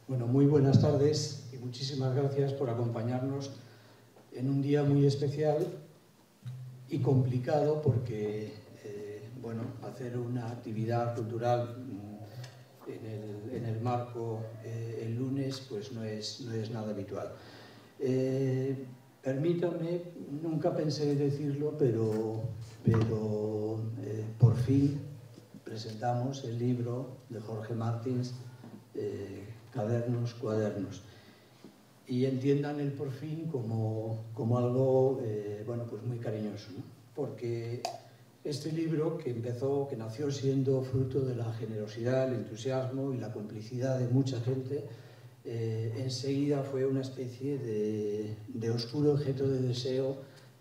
Bueno, muy buenas tardes y muchísimas gracias por acompañarnos en un día muy especial y complicado porque, bueno, hacer una actividad cultural en el marco el lunes pues no es nada habitual. Permítanme, nunca pensé decirlo, pero por fin presentamos el libro de Jorge Martins, Cadernos, Cuadernos, y entiendan el por fin como algo bueno, pues muy cariñoso, ¿no? Porque este libro que nació siendo fruto de la generosidad, el entusiasmo y la complicidad de mucha gente, enseguida fue una especie de oscuro objeto de deseo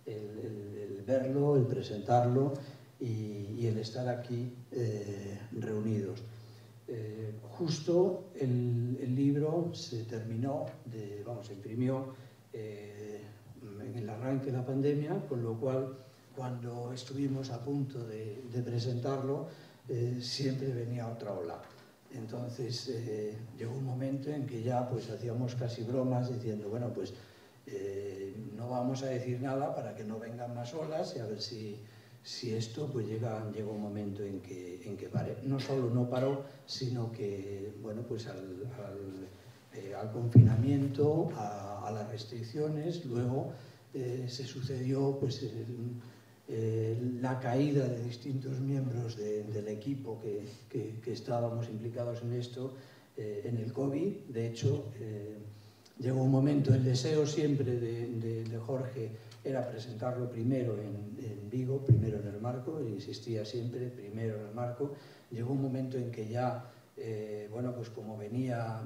el verlo, el presentarlo y el estar aquí reunidos. Justo el libro se terminó, se imprimió en el arranque de la pandemia, con lo cual cuando estuvimos a punto de presentarlo siempre venía otra ola. Entonces llegó un momento en que ya pues hacíamos casi bromas diciendo, bueno, pues no vamos a decir nada para que no vengan más olas y a ver si esto pues llega un momento en que pare. No solo no paró, sino que, bueno, pues al confinamiento, a las restricciones, luego se sucedió pues la caída de distintos miembros del equipo que estábamos implicados en esto, en el COVID. De hecho, llegó un momento, el deseo siempre de Jorge era presentarlo primero en Vigo, primero en el Marco, e insistía siempre, primero en el Marco. Llegó un momento en que ya, bueno, pues como venía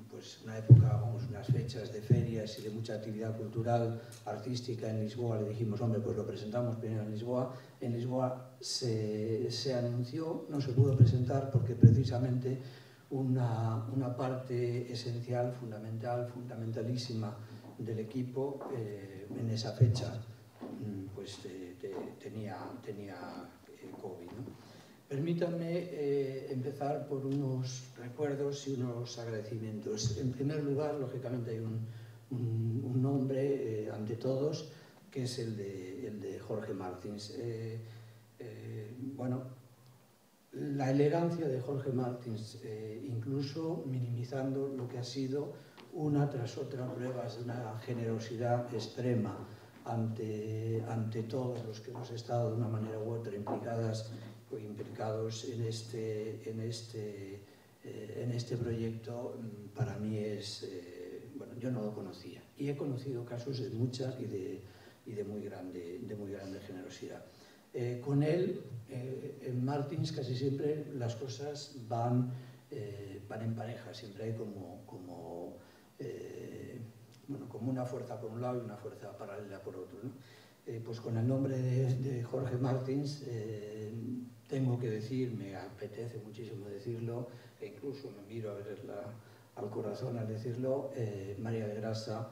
pues una época, vamos, unas fechas de ferias y de mucha actividad cultural, artística en Lisboa, le dijimos, hombre, pues lo presentamos primero en Lisboa. En Lisboa se anunció, no se pudo presentar porque precisamente una parte esencial, fundamentalísima del equipo en esa fecha pues tenía COVID, ¿no? Permítanme empezar por unos recuerdos y unos agradecimientos. En primer lugar, lógicamente hay un nombre ante todos, que es el de Jorge Martins. Bueno, la elegancia de Jorge Martins, incluso minimizando lo que ha sido una tras otra pruebas de una generosidad extrema ante todos los que hemos estado de una manera u otra implicados en este proyecto, para mí es, bueno, yo no lo conocía y he conocido casos de mucha y de muy grande generosidad. Con él, en Martins, casi siempre las cosas van en pareja, siempre hay como una fuerza por un lado y una fuerza paralela por otro, ¿no? Pues con el nombre de Jorge Martins, tengo que decir, me apetece muchísimo decirlo, e incluso me miro a ver al corazón al decirlo, María de Grasa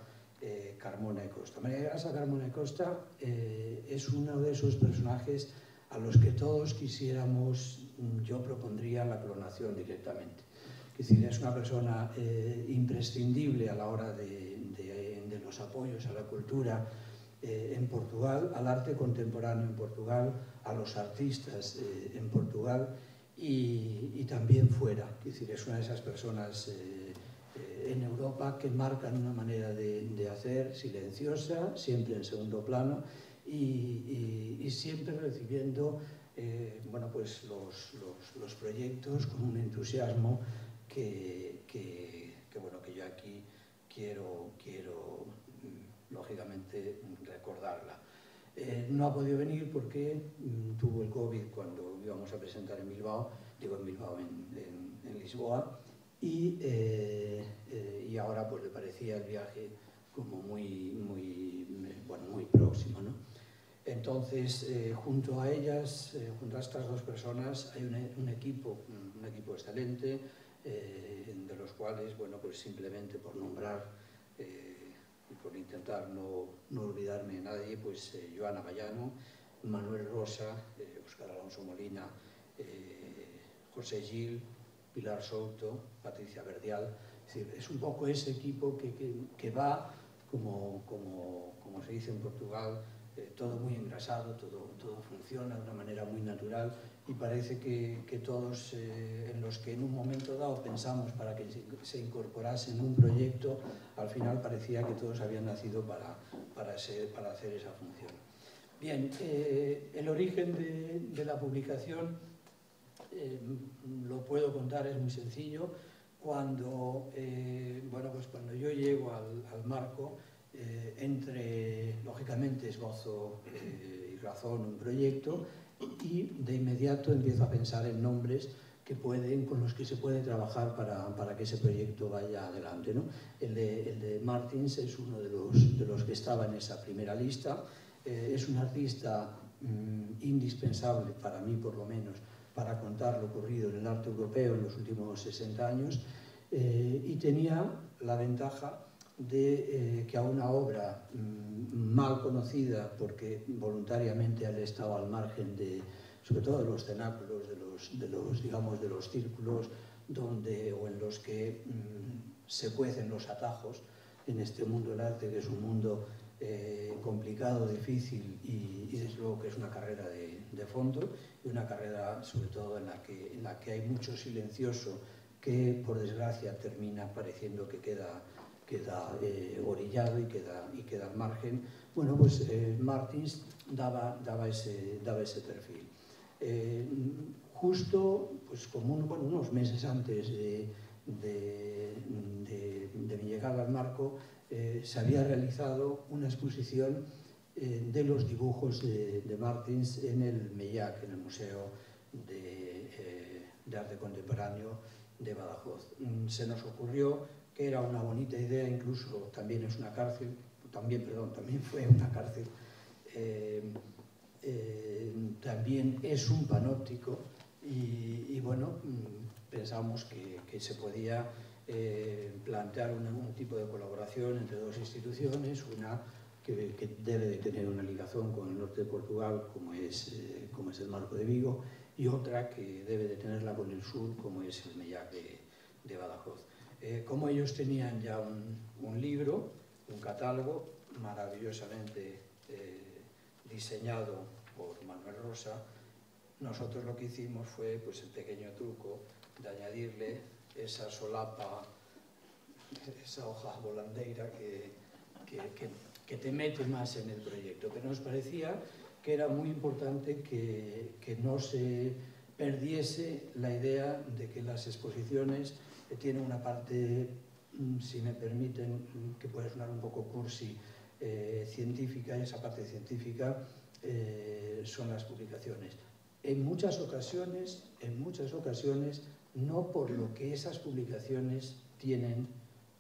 Carmona y Costa. María de Grasa Carmona y Costa es uno de esos personajes a los que todos quisiéramos, yo propondría la clonación directamente. Es decir, es una persona imprescindible a la hora de los apoyos a la cultura en Portugal, al arte contemporáneo en Portugal, a los artistas en Portugal y también fuera. Es decir, es una de esas personas en Europa que marcan una manera de hacer silenciosa, siempre en segundo plano y siempre recibiendo bueno, pues los proyectos con un entusiasmo que yo aquí quiero lógicamente recordarla. No ha podido venir porque tuvo el COVID cuando íbamos a presentar en Bilbao, en Lisboa, y ahora pues le parecía el viaje como muy próximo, ¿no? Entonces, junto a ellas, junto a estas dos personas, hay un equipo excelente, de los cuales, bueno, pues simplemente por nombrar y por intentar no olvidarme de nadie, pues Joana Bayano, Manuel Rosa, Óscar Alonso Molina, José Gil, Pilar Souto, Patricia Verdial. Es decir, es un poco ese equipo que va, como se dice en Portugal, todo muy engrasado, todo funciona de una manera muy natural, y parece que todos en los que en un momento dado pensamos para que se incorporasen en un proyecto, al final parecía que todos habían nacido para hacer esa función. Bien, el origen de la publicación lo puedo contar, es muy sencillo. Cuando yo llego al Marco, lógicamente esbozo y razono un proyecto, y de inmediato empiezo a pensar en nombres con los que se puede trabajar para que ese proyecto vaya adelante, ¿no? El de Martins es uno de los que estaba en esa primera lista. Es un artista indispensable, para mí por lo menos, para contar lo ocurrido en el arte europeo en los últimos 60 años, y tenía la ventaja de que a una obra mal conocida, porque voluntariamente él estaba al margen sobre todo de los cenáculos, de los círculos en los que se cuecen los atajos en este mundo del arte, que es un mundo complicado, difícil y desde luego que es una carrera de fondo, y una carrera sobre todo en la que hay mucho silencioso que por desgracia termina pareciendo que queda orillado y queda al margen. Bueno, pues Martins daba ese perfil. Justo pues como unos meses antes de mi llegada al Marco, se había realizado una exposición de los dibujos de Martins en el MEIAC, en el Museo de Arte Contemporáneo de Badajoz. Se nos ocurrió que era una bonita idea, incluso también fue una cárcel, también es un panóptico, y bueno, pensamos que se podía plantear un tipo de colaboración entre dos instituciones, una que debe de tener una ligación con el norte de Portugal, como es el Marco de Vigo, y otra que debe de tenerla con el sur, como es el MEIAC de Badajoz. Como ellos tenían ya un libro, un catálogo maravillosamente diseñado por Manuel Rosa, nosotros lo que hicimos fue pues, el pequeño truco de añadirle esa solapa, esa hoja volandeira que te mete más en el proyecto. Pero nos parecía que era muy importante que no se perdiese la idea de que las exposiciones tienen una parte, si me permiten, que puede sonar un poco cursi, científica, y esa parte científica son las publicaciones. En muchas ocasiones, no por lo que esas publicaciones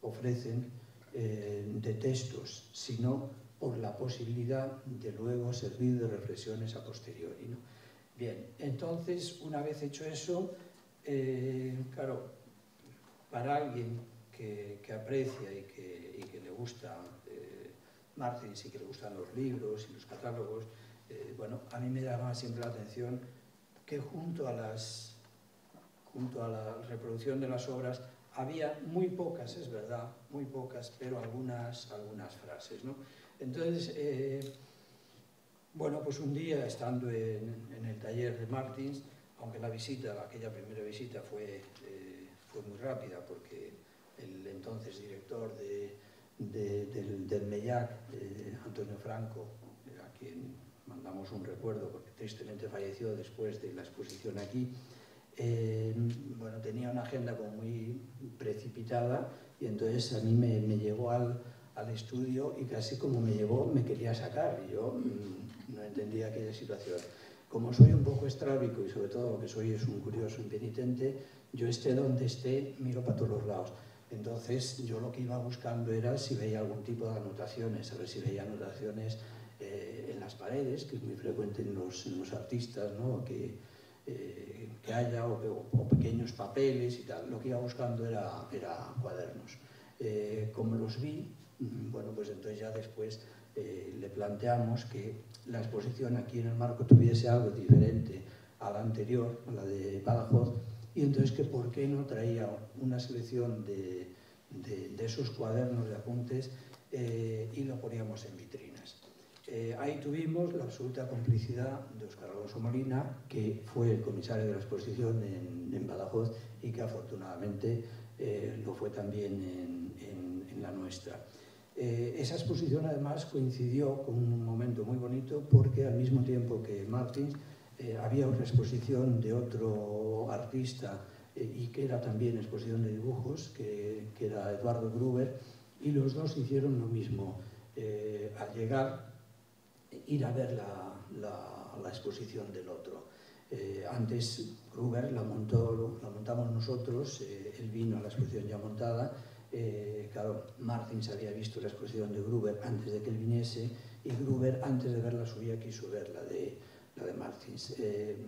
ofrecen de textos, sino por la posibilidad de luego servir de reflexiones a posteriori, ¿no? Bien, entonces, una vez hecho eso, claro, para alguien que aprecia y que le gusta Martins y que le gustan los libros y los catálogos, bueno, a mí me llama siempre la atención que junto a la reproducción de las obras había muy pocas, es verdad, muy pocas, pero algunas frases, ¿no? Entonces, bueno, pues un día, estando en el taller de Martins, aunque aquella primera visita fue muy rápida, porque el entonces director del MEIAC, Antonio Franco, a quien mandamos un recuerdo porque tristemente falleció después de la exposición aquí, bueno, tenía una agenda como muy precipitada, y entonces a mí me llevó al estudio, y casi como me llevó me quería sacar, y yo no entendía aquella situación. Como soy un poco estrábico y sobre todo lo que soy es un curioso impenitente, yo esté donde esté, miro para todos los lados. Entonces yo lo que iba buscando era si veía algún tipo de anotaciones, a ver si veía anotaciones en las paredes, que es muy frecuente en los artistas, ¿no? que haya, o pequeños papeles y tal. Lo que iba buscando era cuadernos. Como los vi, bueno, pues entonces ya después le planteamos que la exposición aquí en el marco tuviese algo diferente a la anterior, a la de Badajoz, y entonces que por qué no traía una selección de esos cuadernos de apuntes y lo poníamos en vitrinas. Ahí tuvimos la absoluta complicidad de Óscar Alonso Molina, que fue el comisario de la exposición en Badajoz y que afortunadamente lo fue también en la nuestra. Esa exposición además coincidió con un momento muy bonito porque al mismo tiempo que Martins había una exposición de otro artista y que era también exposición de dibujos, que era Eduardo Gruber, y los dos hicieron lo mismo. Al llegar, ir a ver la exposición del otro. Antes Gruber la montamos nosotros, él vino a la exposición ya montada. Claro, Martins había visto la exposición de Gruber antes de que él viniese y Gruber antes de ver la suya quiso ver la de Martins.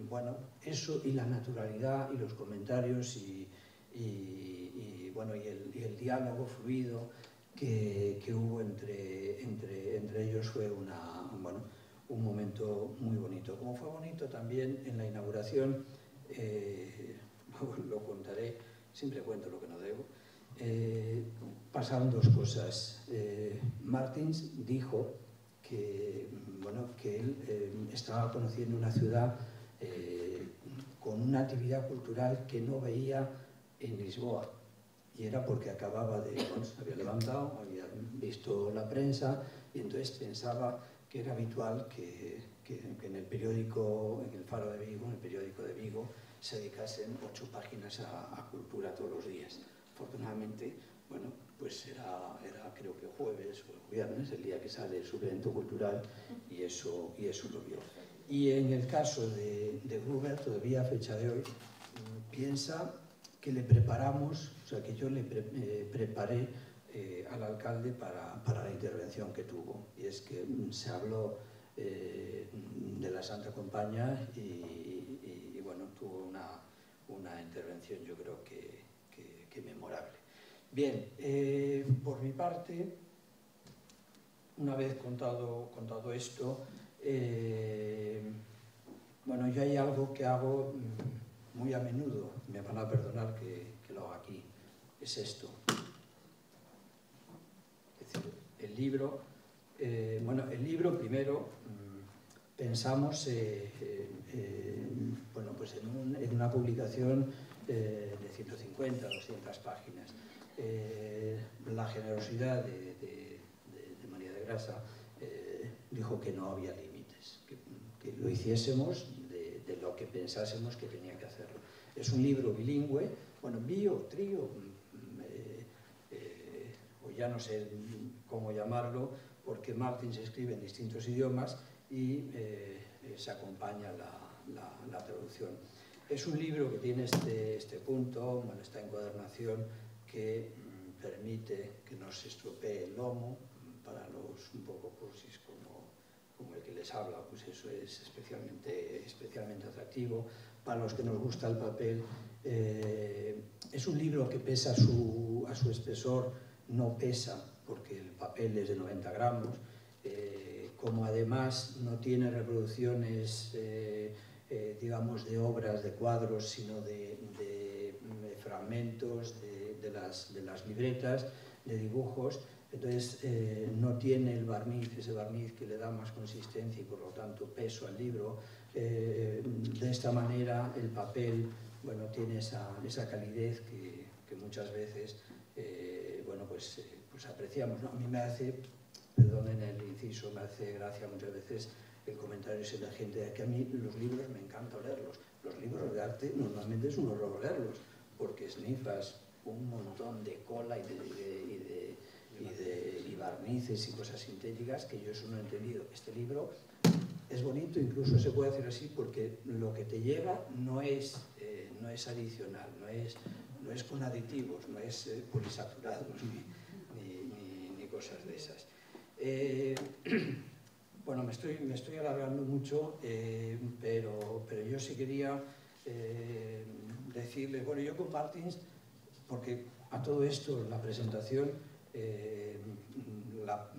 Bueno, eso y la naturalidad y los comentarios y el diálogo fluido que hubo entre ellos fue un momento muy bonito. Como fue bonito también en la inauguración, lo contaré, siempre cuento lo que no debo, pasaron dos cosas. Martins dijo que él estaba conociendo una ciudad con una actividad cultural que no veía en Lisboa, y era porque acababa de, se había levantado, había visto la prensa y entonces pensaba que era habitual que en el periódico, en el Faro de Vigo, en el periódico de Vigo, se dedicasen 8 páginas a cultura todos los días. Afortunadamente, bueno, pues era creo que jueves o viernes, el día que sale el suplemento cultural, y eso lo vio. Y en el caso de Gruber, todavía a fecha de hoy, piensa que le preparamos, o sea, que yo le preparé al alcalde para la intervención que tuvo. Y es que se habló de la Santa Compañía y bueno, tuvo una intervención, yo creo que memorable. Bien, por mi parte, una vez contado esto, bueno, yo hay algo que hago muy a menudo, me van a perdonar que lo haga aquí, es esto. Es decir, el libro, el libro primero pensamos bueno, pues en una publicación de 150, 200 páginas. La generosidad de María de Grasa dijo que no había límites, que lo hiciésemos de lo que pensásemos que tenía que hacerlo. Es un libro bilingüe, bueno, trío, o ya no sé cómo llamarlo, porque Martins escribe en distintos idiomas y se acompaña la traducción. Es un libro que tiene este punto, bueno, esta encuadernación que permite que no se estropee el lomo. Para los un poco cursis como el que les habla, pues eso es especialmente atractivo. Para los que nos gusta el papel, es un libro que pesa a su espesor, no pesa porque el papel es de 90 gramos, como además no tiene reproducciones, digamos, de obras, de cuadros, sino de fragmentos de las libretas, de dibujos. Entonces no tiene el barniz, ese barniz que le da más consistencia y por lo tanto peso al libro. De esta manera el papel, bueno, tiene esa calidez que muchas veces bueno, pues apreciamos, ¿no? A mí me hace, perdonen el inciso, me hace gracia muchas veces el comentario de la gente de que a mí los libros me encanta leerlos. Los libros de arte normalmente es un horror leerlos porque esnifas un montón de cola y barnices y cosas sintéticas que yo eso no he entendido. Este libro es bonito, incluso se puede hacer así porque lo que te llega no es no es adicional, no es con aditivos, no es polisaturados ni cosas de esas. Bueno, me estoy alargando mucho, pero yo sí quería decirles, bueno, yo con Martins, porque a todo esto, la presentación, la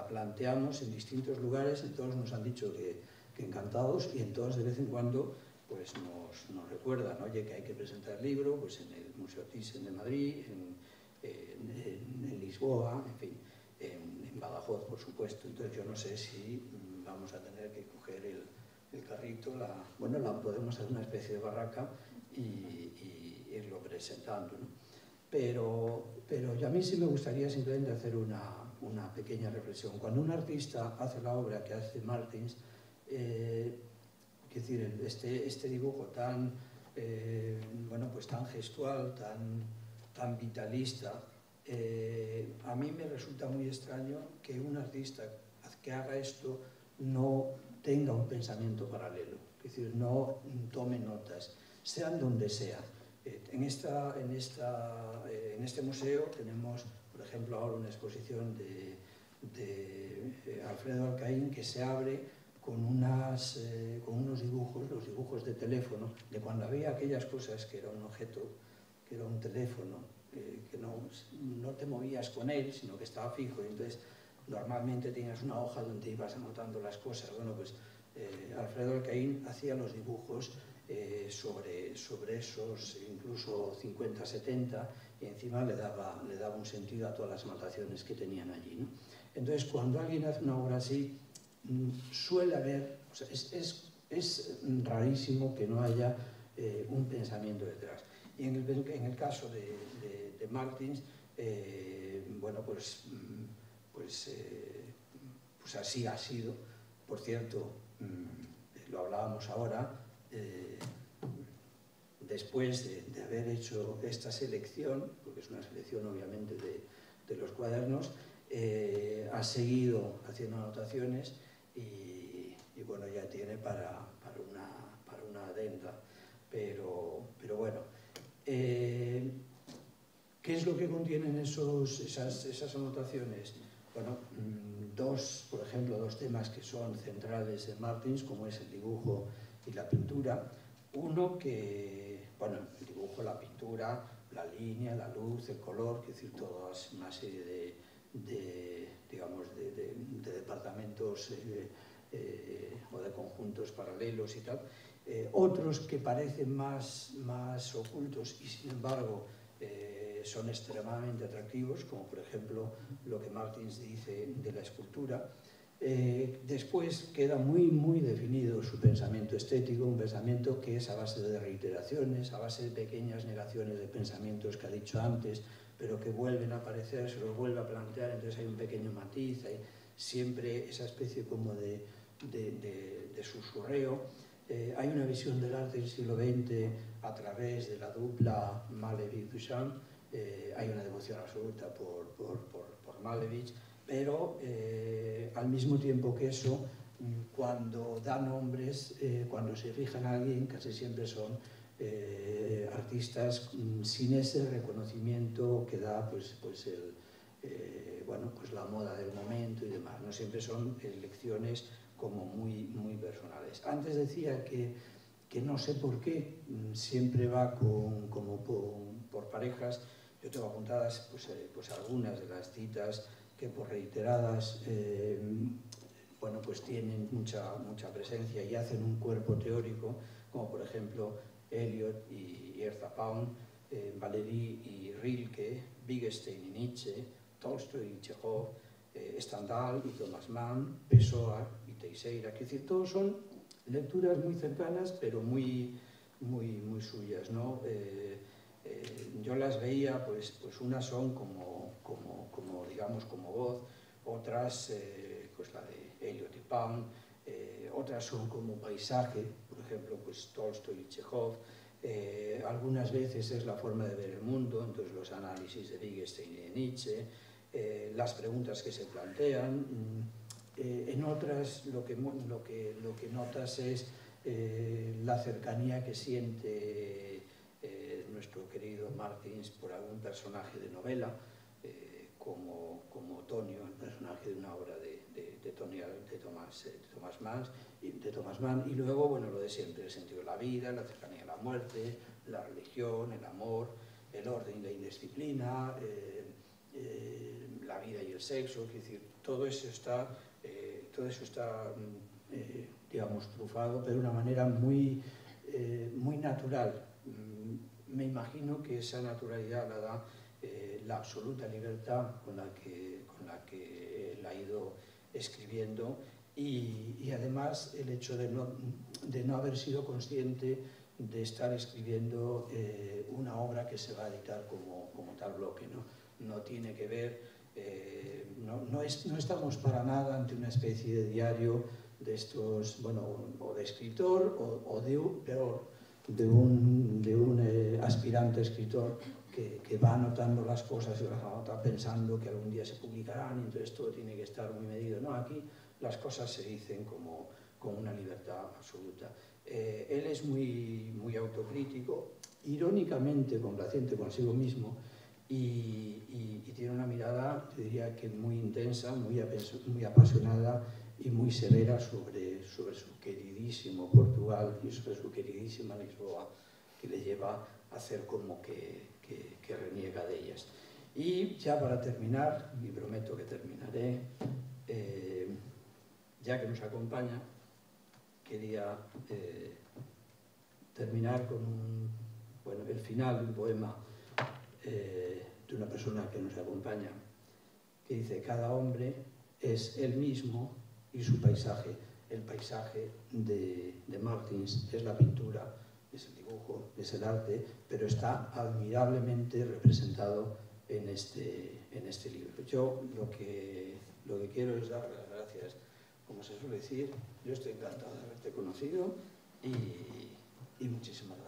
planteamos en distintos lugares, y todos nos han dicho que encantados, y en todos de vez en cuando pues nos recuerdan, oye, que hay que presentar el libro pues en el Museo Thyssen de Madrid, en Lisboa, en fin, en Badajoz, por supuesto. Entonces yo no sé si vamos a tener que coger el carrito, bueno, podemos hacer una especie de barraca y irlo presentando, ¿no? Pero a mí sí me gustaría simplemente hacer una pequeña reflexión. Cuando un artista hace la obra que hace Martins, es decir, este dibujo tan, bueno, pues tan gestual, tan vitalista, a mí me resulta muy extraño que un artista que haga esto no tenga un pensamiento paralelo, es decir, no tome notas, sean donde sea. En este museo tenemos, por ejemplo, ahora una exposición de Alfredo Alcaín que se abre con unos dibujos, los dibujos de teléfono, de cuando había aquellas cosas que era un objeto, que era un teléfono, que no te movías con él, sino que estaba fijo, y entonces normalmente tenías una hoja donde ibas anotando las cosas. Bueno, pues Alfredo Alcaín hacía los dibujos sobre esos incluso 50, 70, y encima le daba un sentido a todas las anotaciones que tenían allí, ¿no? Entonces, cuando alguien hace una obra así, suele haber, o sea, es rarísimo que no haya un pensamiento detrás. Y en el caso de Martins, bueno, pues así ha sido. Por cierto, lo hablábamos ahora, después de haber hecho esta selección, porque es una selección obviamente de los cuadernos, ha seguido haciendo anotaciones y bueno, ya tiene para una adenda. Pero bueno, ¿qué es lo que contienen esas anotaciones? Bueno, por ejemplo, dos temas que son centrales en Martins, como es el dibujo y la pintura. Uno que, bueno, el dibujo, la pintura, la línea, la luz, el color, es decir, toda una serie digamos, de departamentos o de conjuntos paralelos y tal. Otros que parecen más ocultos y sin embargo son extremadamente atractivos, como por ejemplo lo que Martins dice de la escultura. Después queda muy definido su pensamiento estético, un pensamiento que es a base de reiteraciones, a base de pequeñas negaciones de pensamientos que ha dicho antes, pero que vuelven a aparecer, se los vuelve a plantear, entonces hay un pequeño matiz, hay siempre esa especie como de susurreo. Hay una visión del arte del siglo XX a través de la dupla Malevich-Duchamp. Hay una devoción absoluta por Malevich, pero al mismo tiempo que eso, cuando da nombres, cuando se fija en alguien, casi siempre son artistas sin ese reconocimiento que da bueno, pues la moda del momento y demás. No siempre son elecciones como muy personales. Antes decía que no sé por qué siempre va como por parejas. Yo tengo apuntadas pues algunas de las citas que por reiteradas bueno, pues tienen mucha presencia y hacen un cuerpo teórico, como por ejemplo Eliot y Ernst Pound, Valéry y Rilke, Wittgenstein y Nietzsche, Tolstoy y Chekhov, Stendhal y Thomas Mann, Pessoa y Teixeira. Es decir, todos son lecturas muy cercanas, pero muy suyas, ¿no? Yo las veía, pues unas son digamos, como voz, otras, pues la de Eliot y Pound, otras son como paisaje, por ejemplo, pues Tolstoy y Chekhov. Algunas veces es la forma de ver el mundo, entonces los análisis de Wittgenstein y de Nietzsche, las preguntas que se plantean. En otras lo que notas es la cercanía que siente nuestro querido Martins por algún personaje de novela, como Tonio, el personaje de una obra de Thomas Mann, y luego, bueno, lo de siempre, el sentido de la vida, la cercanía a la muerte, la religión, el amor, el orden y la indisciplina, la vida y el sexo, es decir, todo eso está digamos, trufado, pero de una manera muy natural. Me imagino que esa naturalidad la da la absoluta libertad con la que él ha ido escribiendo y además el hecho de no haber sido consciente de estar escribiendo una obra que se va a editar como tal bloque, no tiene que ver, no estamos para nada ante una especie de diario de estos, bueno, o de escritor o de un aspirante escritor que va anotando las cosas y las anota pensando que algún día se publicarán, y entonces todo tiene que estar muy medido. No, aquí las cosas se dicen con una libertad absoluta. Él es muy autocrítico, irónicamente complaciente consigo mismo, y tiene una mirada, te diría que muy intensa, muy apasionada y muy severa sobre su queridísimo Portugal y sobre su queridísima Lisboa, que le lleva a hacer como que reniega de ellas. Y ya para terminar, y prometo que terminaré, ya que nos acompaña, quería terminar con el final de un poema de una persona que nos acompaña, que dice: cada hombre es él mismo y su paisaje. El paisaje de Martins es la pintura, es el dibujo, es el arte, pero está admirablemente representado en este libro. Yo lo que quiero es dar las gracias, como se suele decir. Yo estoy encantado de haberte conocido y muchísimas gracias.